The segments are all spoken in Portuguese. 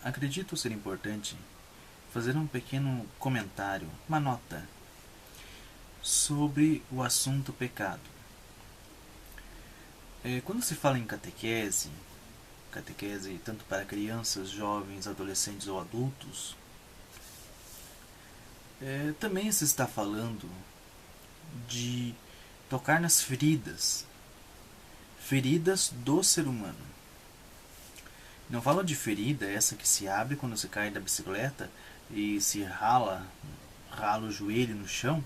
acredito ser importante fazer um pequeno comentário, uma nota, sobre o assunto pecado. Quando se fala em catequese tanto para crianças, jovens, adolescentes ou adultos, também se está falando de tocar nas feridas do ser humano. Não falo de ferida essa que se abre quando você cai da bicicleta e se rala o joelho no chão,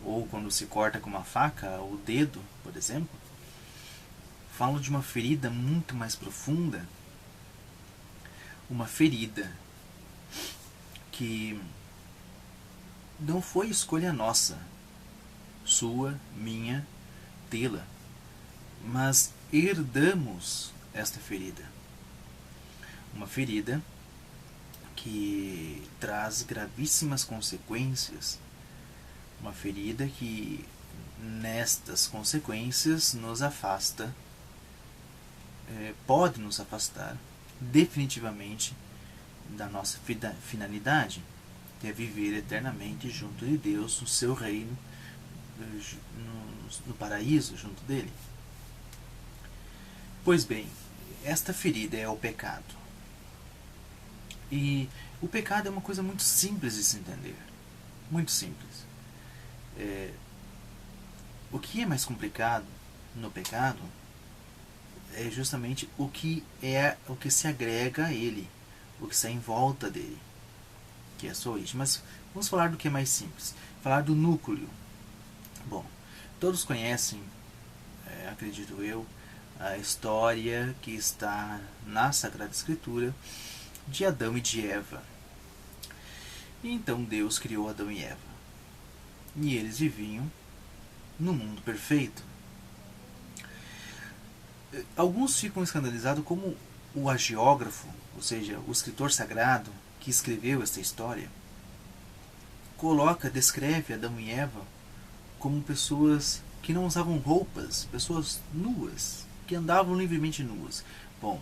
ou quando se corta com uma faca o dedo, por exemplo. Falo de uma ferida muito mais profunda, uma ferida que não foi escolha nossa, sua, minha, tê-la, mas herdamos esta ferida. Uma ferida que traz gravíssimas consequências, uma ferida que nestas consequências nos afasta, pode nos afastar definitivamente da nossa finalidade, que é viver eternamente junto de Deus, no seu reino, no paraíso junto dele. Pois bem, esta ferida é o pecado. E o pecado é uma coisa muito simples de se entender. Muito simples. O que é mais complicado no pecado é justamente o que se agrega a ele, o que está em volta dele, que é a sua origem. Mas vamos falar do que é mais simples. Falar do núcleo. Bom, todos conhecem, acredito eu, a história que está na Sagrada Escritura de Adão e de Eva. E então Deus criou Adão e Eva. E eles viviam no mundo perfeito. Alguns ficam escandalizados como o hagiógrafo, ou seja, o escritor sagrado que escreveu esta história, descreve Adão e Eva como pessoas que não usavam roupas, pessoas nuas, que andavam livremente nuas. Bom,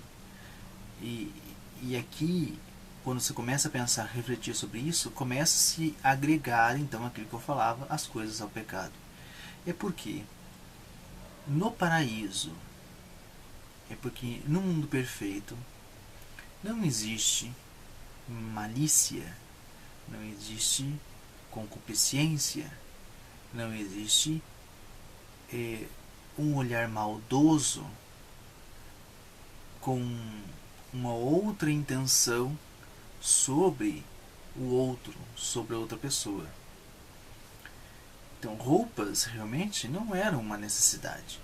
e aqui, quando você começa a pensar, refletir sobre isso, começa a se agregar, então, aquilo que eu falava, as coisas ao pecado. É porque no paraíso, no mundo perfeito, não existe malícia, não existe concupiscência, não existe um olhar maldoso com uma outra intenção sobre o outro, sobre a outra pessoa. Então, roupas realmente não eram uma necessidade.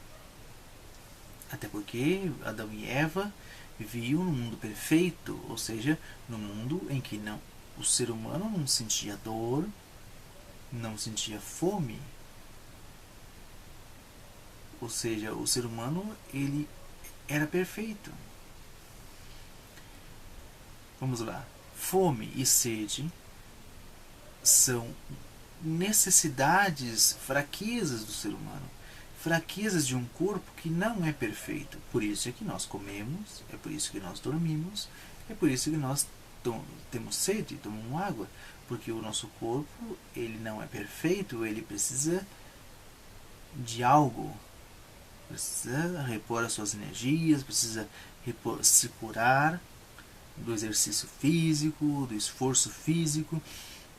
Até porque Adão e Eva viviam num mundo perfeito, ou seja, num mundo em que o ser humano não sentia dor, não sentia fome. Ou seja, o ser humano ele era perfeito. Vamos lá. Fome e sede são necessidades, fraquezas do ser humano, fraquezas de um corpo que não é perfeito. Por isso é que nós comemos, é por isso que nós dormimos, é por isso que nós temos sede, tomamos água, porque o nosso corpo ele não é perfeito, ele precisa de algo, precisa repor as suas energias, precisa se curar do exercício físico, do esforço físico.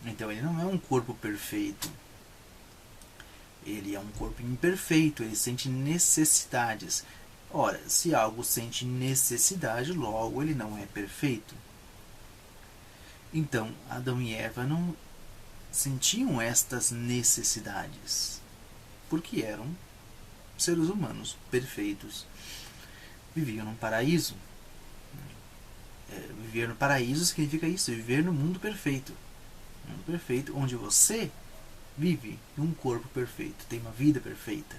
Então ele não é um corpo perfeito, ele é um corpo imperfeito, ele sente necessidades. Ora, se algo sente necessidade, logo ele não é perfeito. Então Adão e Eva não sentiam estas necessidades, porque eram seres humanos perfeitos, viviam num paraíso. Viver no paraíso significa isso, viver no mundo perfeito. Mundo perfeito, onde você vive num corpo perfeito, tem uma vida perfeita,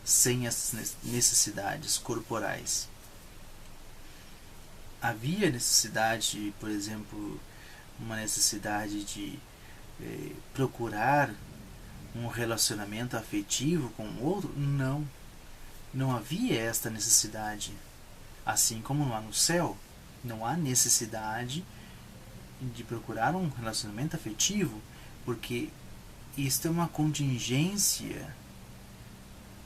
sem as necessidades corporais. Havia necessidade, por exemplo, uma necessidade de procurar um relacionamento afetivo com o outro? Não havia esta necessidade. Assim como lá no céu, Não há necessidade de procurar um relacionamento afetivo, porque isto é uma contingência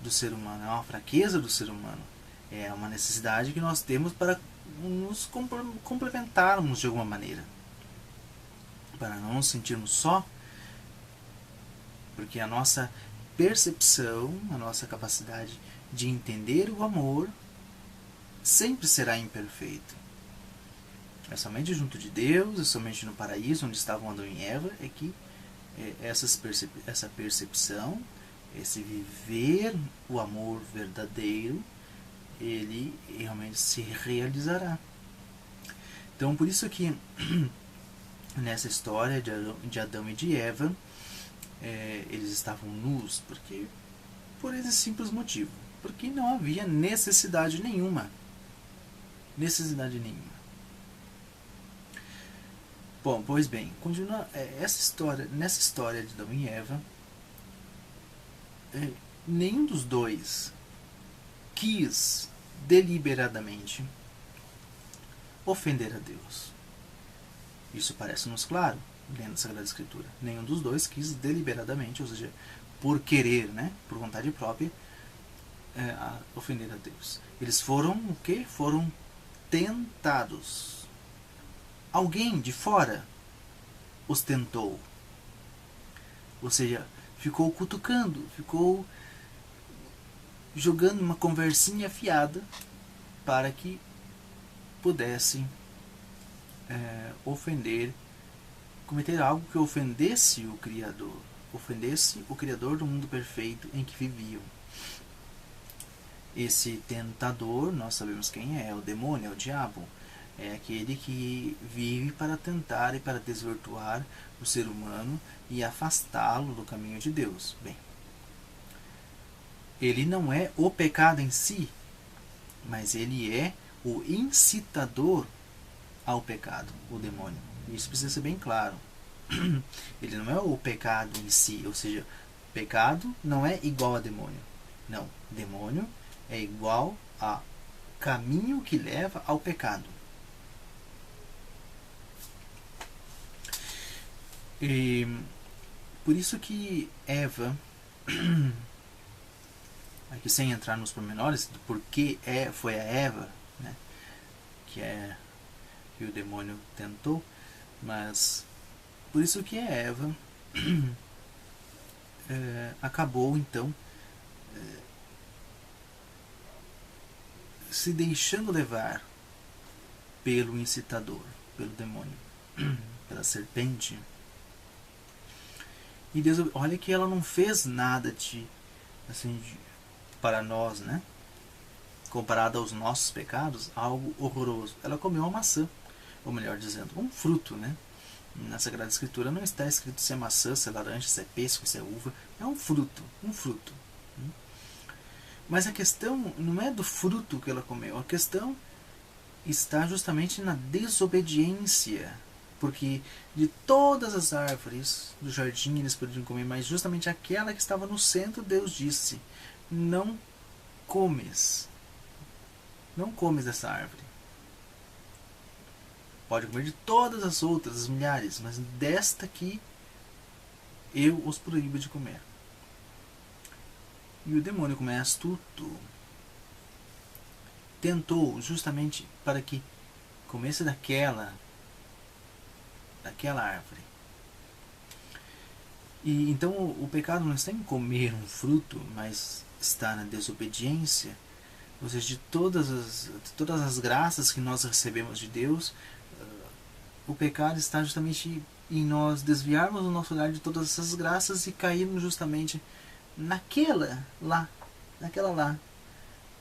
do ser humano, é uma fraqueza do ser humano. É uma necessidade que nós temos para nos complementarmos de alguma maneira, para não nos sentirmos só, porque a nossa percepção, a nossa capacidade de entender o amor sempre será imperfeita. É somente junto de Deus, é somente no paraíso onde estavam Adão e Eva, é que essa percepção, esse viver o amor verdadeiro, ele realmente se realizará. Então, por isso que nessa história de Adão e de Eva, eles estavam nus, por esse simples motivo, porque não havia necessidade nenhuma. Necessidade nenhuma. Bom, pois bem, continua nessa história de Adão e Eva, nenhum dos dois quis deliberadamente ofender a Deus. Isso parece-nos claro, lendo a Sagrada Escritura. Nenhum dos dois quis deliberadamente, ou seja, por querer, né, por vontade própria, ofender a Deus. Eles foram o quê? Foram tentados. Alguém de fora os tentou. Ou seja, ficou cutucando, ficou jogando uma conversinha fiada para que pudessem cometer algo que ofendesse o Criador do mundo perfeito em que viviam. Esse tentador, nós sabemos quem é o demônio, é o diabo. É aquele que vive para tentar e para desvirtuar o ser humano e afastá-lo do caminho de Deus. Bem, ele não é o pecado em si, mas ele é o incitador ao pecado, o demônio. Isso precisa ser bem claro. Ele não é o pecado em si, ou seja, pecado não é igual a demônio. Não, demônio é igual a caminho que leva ao pecado. E por isso que Eva, aqui sem entrar nos pormenores do porquê foi a Eva, né, que o demônio tentou, mas por isso que a Eva acabou então se deixando levar pelo incitador, pelo demônio, pela serpente. E Deus, olha que ela não fez nada para nós, né? Comparado aos nossos pecados, algo horroroso. Ela comeu uma maçã, ou melhor dizendo, um fruto, né? Na Sagrada Escritura não está escrito se é maçã, se é laranja, se é pêssego, se é uva. É um fruto, um fruto. Mas a questão não é do fruto que ela comeu, a questão está justamente na desobediência. Porque de todas as árvores do jardim eles poderiam comer, mas justamente aquela que estava no centro, Deus disse: não comes dessa árvore. Pode comer de todas as outras, as milhares, mas desta aqui eu os proíbo de comer. E o demônio, como é astuto, tentou justamente para que comesse daquela árvore. E então o pecado não está em comer um fruto, mas está na desobediência. Ou seja, de todas as graças que nós recebemos de Deus, o pecado está justamente em nós desviarmos o nosso olhar de todas essas graças e cairmos justamente naquela lá,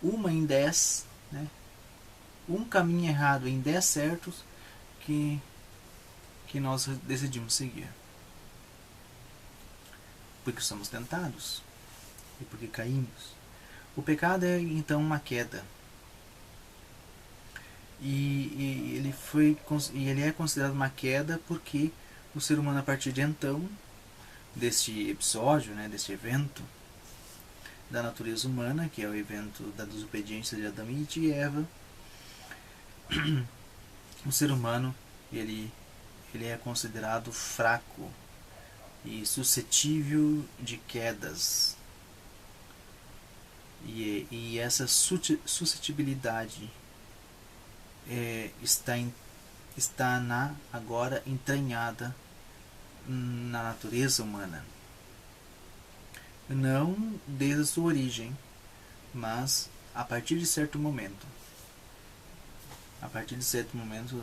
uma em 10, né? Um caminho errado em 10 certos que nós decidimos seguir. Porque somos tentados e porque caímos. O pecado é então uma queda. E ele é considerado uma queda porque o ser humano, a partir de então, deste episódio, né, deste evento da natureza humana, que é o evento da desobediência de Adão e de Eva, O ser humano, ele é considerado fraco e suscetível de quedas. E essa suscetibilidade está agora entranhada na natureza humana. Não desde a sua origem, mas a partir de certo momento. A partir de certo momento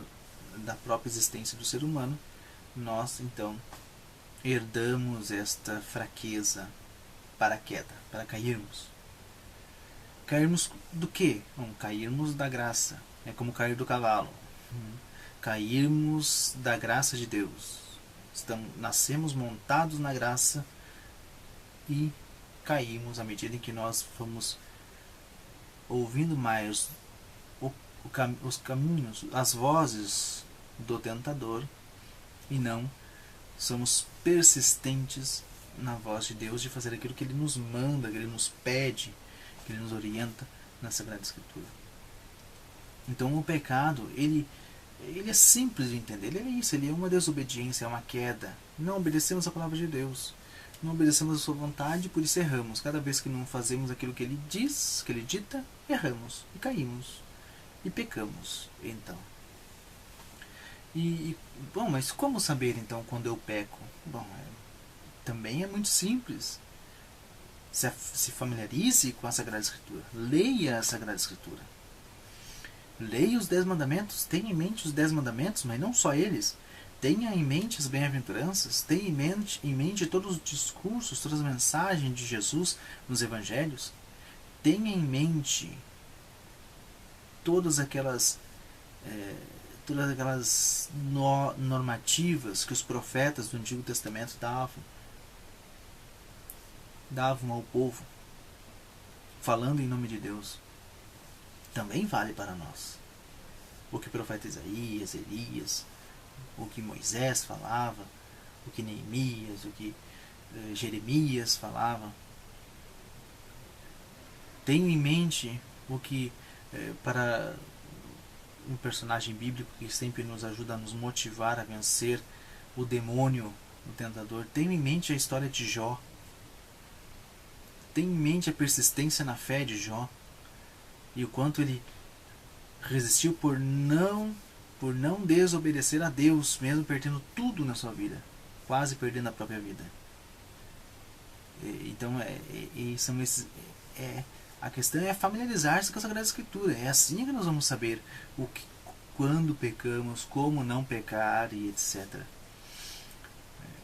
da própria existência do ser humano, nós então herdamos esta fraqueza para a queda, para cairmos. Cairmos do quê? Bom, cairmos da graça. É como cair do cavalo. Cairmos da graça de Deus. Nascemos montados na graça e caímos à medida em que nós fomos ouvindo mais os caminhos, as vozes do tentador, e não somos persistentes na voz de Deus de fazer aquilo que Ele nos manda, que Ele nos pede, que Ele nos orienta na Sagrada Escritura. Então o pecado, ele é simples de entender. Ele é isso, ele é uma desobediência, é uma queda. Não obedecemos a palavra de Deus, não obedecemos a sua vontade, por isso erramos. Cada vez que não fazemos aquilo que Ele diz, que Ele dita, erramos e caímos e pecamos. Então, bom, mas como saber então quando eu peco? Bom, também é muito simples. Se familiarize com a Sagrada Escritura. Leia a Sagrada Escritura. Leia os 10 mandamentos. Tenha em mente os 10 mandamentos, mas não só eles. Tenha em mente as bem-aventuranças. Tenha em mente todos os discursos, todas as mensagens de Jesus nos Evangelhos. Tenha em mente todas aquelas normativas que os profetas do Antigo Testamento davam ao povo, falando em nome de Deus. Também vale para nós. O que o profeta Isaías, Elias, o que Moisés falava, o que Neemias, o que Jeremias falava. Tenho em mente o que, para um personagem bíblico que sempre nos ajuda a nos motivar a vencer o demônio, o tentador, tenho em mente a história de Jó. Tenho em mente a persistência na fé de Jó e o quanto ele resistiu por não desobedecer a Deus, mesmo perdendo tudo na sua vida, quase perdendo a própria vida. Então, a questão é familiarizar-se com a Sagrada Escritura. É assim que nós vamos saber quando pecamos, como não pecar e etc.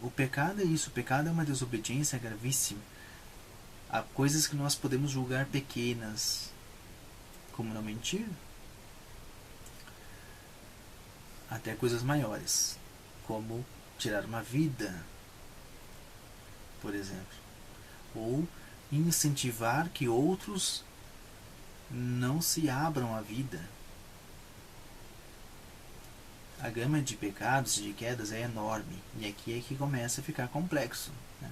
O pecado é isso. O pecado é uma desobediência gravíssima. Há coisas que nós podemos julgar pequenas, como não mentir, até coisas maiores, como tirar uma vida, por exemplo, ou incentivar que outros não se abram à vida. A gama de pecados e de quedas é enorme, e aqui é que começa a ficar complexo, né?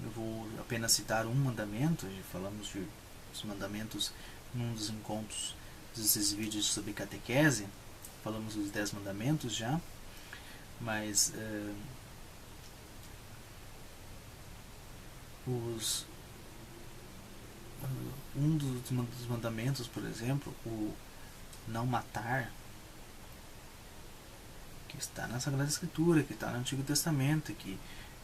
Eu vou apenas citar um mandamento. Já falamos dos mandamentos num dos encontros desses vídeos sobre catequese. Falamos dos 10 mandamentos já, mas um dos mandamentos, por exemplo, o não matar, que está na Sagrada Escritura, que está no Antigo Testamento, que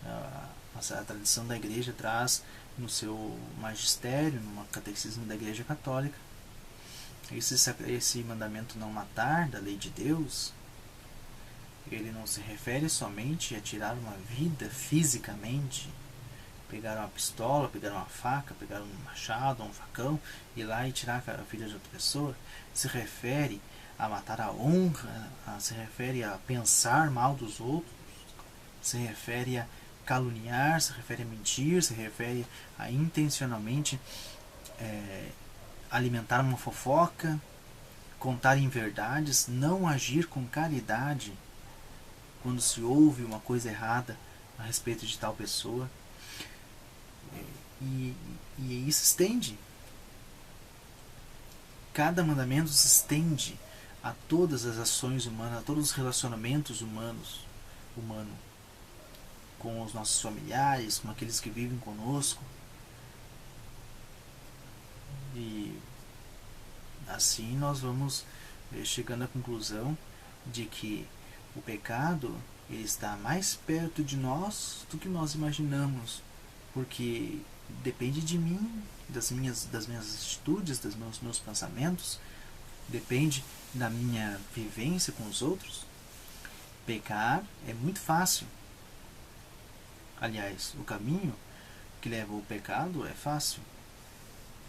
a tradição da Igreja traz no seu magistério, no catecismo da Igreja Católica. Esse mandamento não matar, da lei de Deus, ele não se refere somente a tirar uma vida fisicamente, pegar uma pistola, pegar uma faca, pegar um machado, um facão, ir lá e tirar a vida de outra pessoa. Se refere a matar a honra, se refere a pensar mal dos outros, se refere a caluniar, se refere a mentir, se refere a intencionalmente alimentar uma fofoca, contar inverdades, não agir com caridade quando se ouve uma coisa errada a respeito de tal pessoa. E isso estende. Cada mandamento se estende a todas as ações humanas, a todos os relacionamentos humano, com os nossos familiares, com aqueles que vivem conosco. E assim nós vamos chegando à conclusão de que o pecado, ele está mais perto de nós do que nós imaginamos, porque depende de mim, das minhas atitudes, dos meus pensamentos, depende da minha vivência com os outros. Pecar é muito fácil. Aliás, o caminho que leva ao pecado é fácil.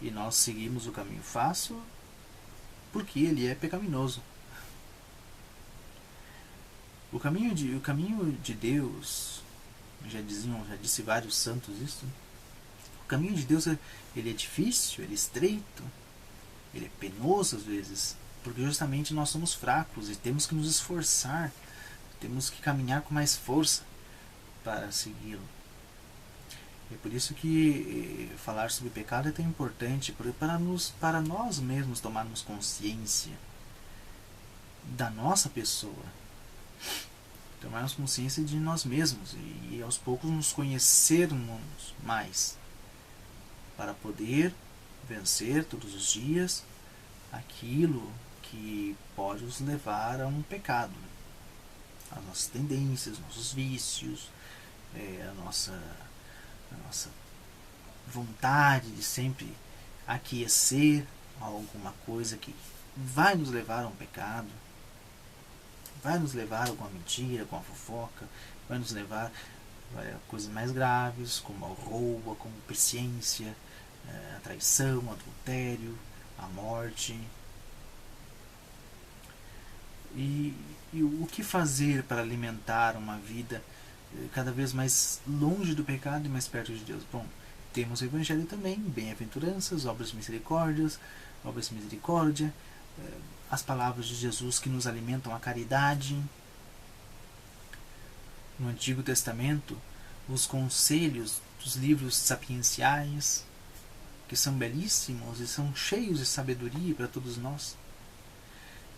E nós seguimos o caminho fácil porque ele é pecaminoso. O caminho de Deus, já disse vários santos isso, o caminho de Deus ele é difícil, ele é estreito, ele é penoso às vezes, porque justamente nós somos fracos e temos que nos esforçar, temos que caminhar com mais força para segui-lo. É por isso que falar sobre pecado é tão importante, para nós mesmos tomarmos consciência da nossa pessoa, tomarmos consciência de nós mesmos e aos poucos nos conhecermos mais, para poder vencer todos os dias aquilo que pode nos levar a um pecado, as nossas tendências, nossos vícios, a nossa vontade de sempre aquecer alguma coisa que vai nos levar a um pecado, vai nos levar a alguma mentira, com a fofoca, vai nos levar a coisas mais graves, como a roubo, a concupiscência, a traição, o adultério, a morte. E o que fazer para alimentar uma vida cada vez mais longe do pecado e mais perto de Deus? Bom, temos o Evangelho também, bem-aventuranças, obras de misericórdia, as palavras de Jesus que nos alimentam a caridade. No Antigo Testamento, os conselhos dos livros sapienciais, que são belíssimos e são cheios de sabedoria para todos nós.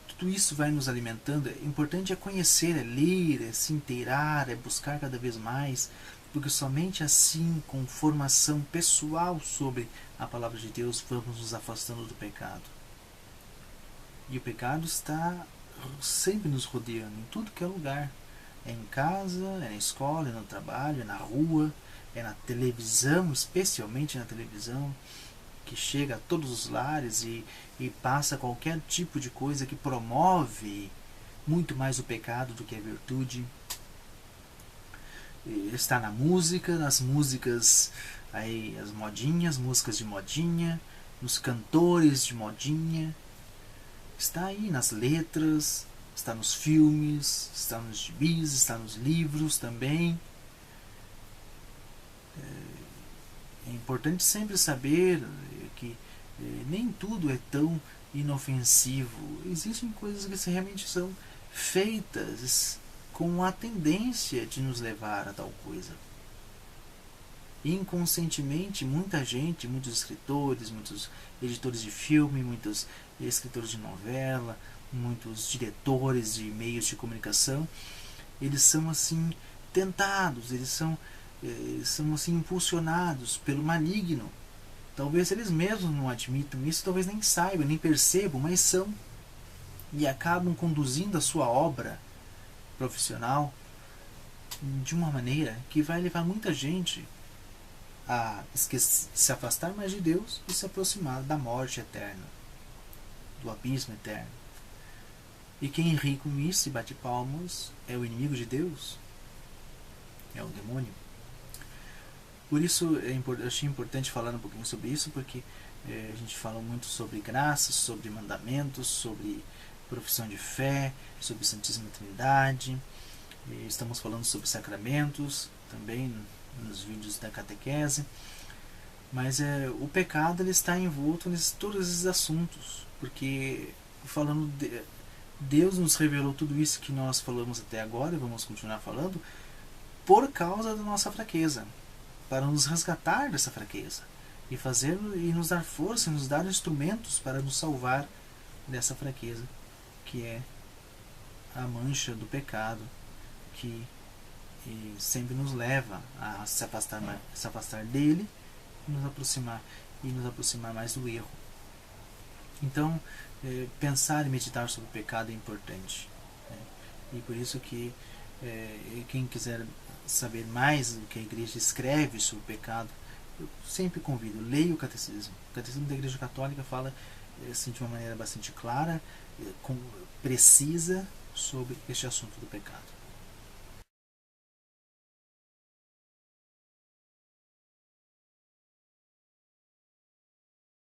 Tudo isso vai nos alimentando. O importante é conhecer, é ler, é se inteirar, é buscar cada vez mais, porque somente assim, com formação pessoal sobre a palavra de Deus, vamos nos afastando do pecado. E o pecado está sempre nos rodeando, em tudo que é lugar. É em casa, é na escola, é no trabalho, é na rua, é na televisão, especialmente na televisão, que chega a todos os lares e passa qualquer tipo de coisa que promove muito mais o pecado do que a virtude. Está na música, nas músicas, aí, as modinhas, músicas de modinha, nos cantores de modinha, está aí nas letras, está nos filmes, está nos gibis, está nos livros também. É importante sempre saber que nem tudo é tão inofensivo. Existem coisas que realmente são feitas com a tendência de nos levar a tal coisa. Inconscientemente, muita gente, muitos escritores, muitos editores de filme, muitos escritores de novela, muitos diretores de meios de comunicação, eles são assim tentados, eles são assim impulsionados pelo maligno. Talvez eles mesmos não admitam isso, talvez nem saibam, nem percebam, mas são. E acabam conduzindo a sua obra profissional de uma maneira que vai levar muita gente a se afastar mais de Deus e se aproximar da morte eterna, do abismo eterno. E quem ri com isso e bate palmas é o inimigo de Deus, é o demônio. Por isso eu achei importante falar um pouquinho sobre isso, porque a gente fala muito sobre graças, sobre mandamentos, sobre profissão de fé, sobre Santíssima Trindade. Estamos falando sobre sacramentos também nos vídeos da catequese. Mas o pecado ele está envolto em todos esses assuntos, porque Deus nos revelou tudo isso que nós falamos até agora e vamos continuar falando por causa da nossa fraqueza, para nos resgatar dessa fraqueza e nos dar força, e nos dar instrumentos para nos salvar dessa fraqueza que é a mancha do pecado, que sempre nos leva a se afastar dele e nos aproximar mais do erro. Então, pensar e meditar sobre o pecado é importante, né? E por isso que quem quiser saber mais do que a igreja escreve sobre o pecado, eu sempre convido, leia o catecismo. O catecismo da Igreja Católica fala assim, de uma maneira bastante clara, precisa, sobre este assunto do pecado.